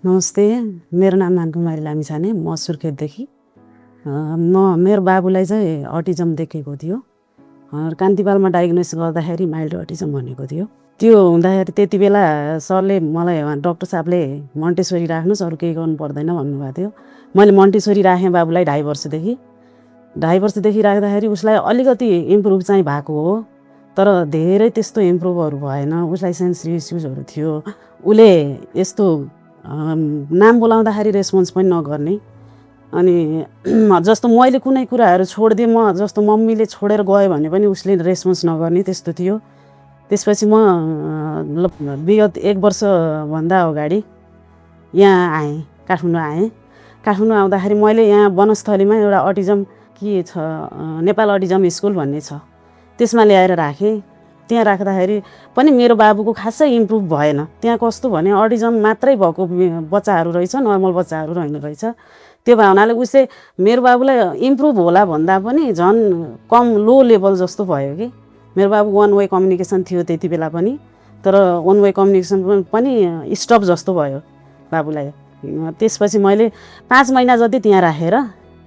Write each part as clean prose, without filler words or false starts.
नमस्ते, मेरो नाम नानकुमारी लामिछाने, म सुर्खेतदेखि। मेरो बाबुलाई चाहिँ अटिजम देखेको थियो। कान्तिपालमा डायग्नोस गर्दाखेरि माइल्ड अटिजम भनेको थियो। त्यो हुँदाखेरि त्यति बेला सरले मलाई डाक्टर साहबले मन्टेसरी राख्नुहोस्, अरू केही गर्नु पर्दैन भन्नुभएको थियो। मैले मन्टेसरी राखेँ बाबुलाई 2.5 वर्षदेखि। 2.5 वर्षदेखि राख्दाखेरि उसलाई अलिकति इम्प्रुभ चाहिँ भएको हो, तर धेरै त्यस्तो इम्प्रुभहरू भएन। उसलाई सेन्सरी इस्युजहरू थियो। उसले यस्तो नाम बोलाउँदाखेरि रेस्पोन्स पनि नगर्ने, अनि जस्तो मैले कुनै कुराहरू छोडिदिएँ, म जस्तो मम्मीले छोडेर गयो भने पनि उसले रेस्पोन्स नगर्ने त्यस्तो थियो। त्यसपछि म विगत 1 वर्षभन्दा अगाडि यहाँ आएँ, काठमाडौँ आएँ। काठमाडौँ आउँदाखेरि मैले यहाँ वनस्थलीमा एउटा अटिजम के छ, नेपाल अटिजम स्कुल भन्ने छ, त्यसमा ल्याएर राखेँ। त्यहाँ राख्दाखेरि पनि मेरो बाबुको खासै इम्प्रुभ भएन। त्यहाँ कस्तो भने अटिजम मात्रै भएको बच्चाहरू रहेछ, नर्मल बच्चाहरू रहेन रहेछ। त्यो भावनाले उसले मेरो बाबुलाई इम्प्रुभ होला भन्दा पनि झन् कम लो लेभल जस्तो भयो कि। मेरो बाबु 1 वे कम्युनिकेसन थियो त्यति बेला पनि, तर 1 वे कम्युनिकेसन पनि स्टप जस्तो भयो बाबुलाई। त्यसपछि मैले 5 महिना जति त्यहाँ राखेर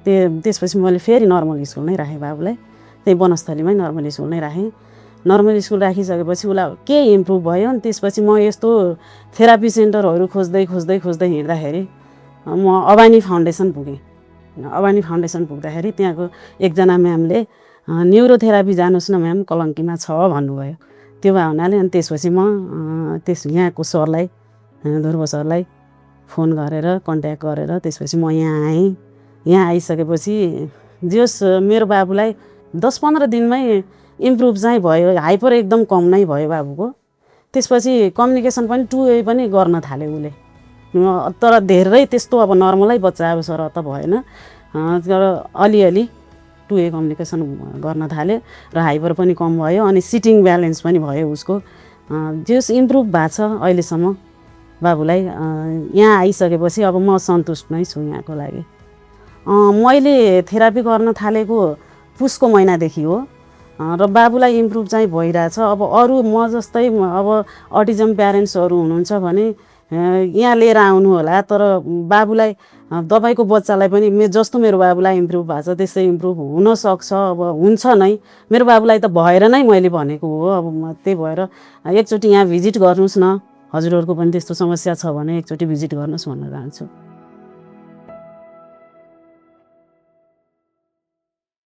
त्यसपछि मैले फेरि नर्मल स्कुल नै राखेँ बाबुलाई। त्यही वनस्थलीमै नर्मल स्कुल नै राखेँ। नर्मल स्कुल राखिसकेपछि उसलाई के इम्प्रुभ भयो। अनि त्यसपछि म यस्तो थेरापी सेन्टरहरू खोज्दै हिँड्दाखेरि म अबानी फाउन्डेसन पुगेँ। अबानी फाउन्डेसन पुग्दाखेरि त्यहाँको एकजना म्यामले न्युरोथेरापी जानुहोस् न म्याम, कलङ्कीमा छ भन्नुभयो। त्यो भावनाले अनि त्यसपछि म यहाँको सरलाई, ध्रुव सरलाई फोन गरेर कन्ट्याक्ट गरेर त्यसपछि म यहाँ आएँ। यहाँ आइसकेपछि जस मेरो बाबुलाई 10-15 दिनमै इम्प्रुभ चाहिँ भयो। हाइपर एकदम कम नै भयो बाबुको। त्यसपछि कम्युनिकेसन पनि 2 वे पनि गर्न थाल्यो उसले, तर धेरै त्यस्तो अब नर्मलै बच्चा अब सर त भएन, तर अलिअलि 2 वे कम्युनिकेसन गर्न थाल्यो र हाइपर पनि कम भयो। अनि सिटिङ ब्यालेन्स पनि भयो उसको। जस इम्प्रुभ भएको छ अहिलेसम्म बाबुलाई। यहाँ आइसकेपछि अब म सन्तुष्ट नै छु यहाँको लागि। मैले थेरापी गर्न थालेको पुसको महिनादेखि हो र बाबुलाई इम्प्रुभ चाहिँ भइरहेछ। अब अरू म जस्तै अब अटिजम प्यारेन्ट्सहरू हुनुहुन्छ भने यहाँ लिएर आउनु होला, तर बाबुलाई तपाईँको बच्चालाई पनि जस्तो मेरो बाबुलाई इम्प्रुभ भएको छ त्यस्तै इम्प्रुभ हुनसक्छ। अब हुन्छ नै, मेरो बाबुलाई त भएर नै मैले भनेको हो। अब त्यही भएर एकचोटि यहाँ भिजिट गर्नुहोस् न, हजुरहरूको पनि त्यस्तो समस्या छ भने एकचोटि भिजिट गर्नुहोस् भन्न चाहन्छु।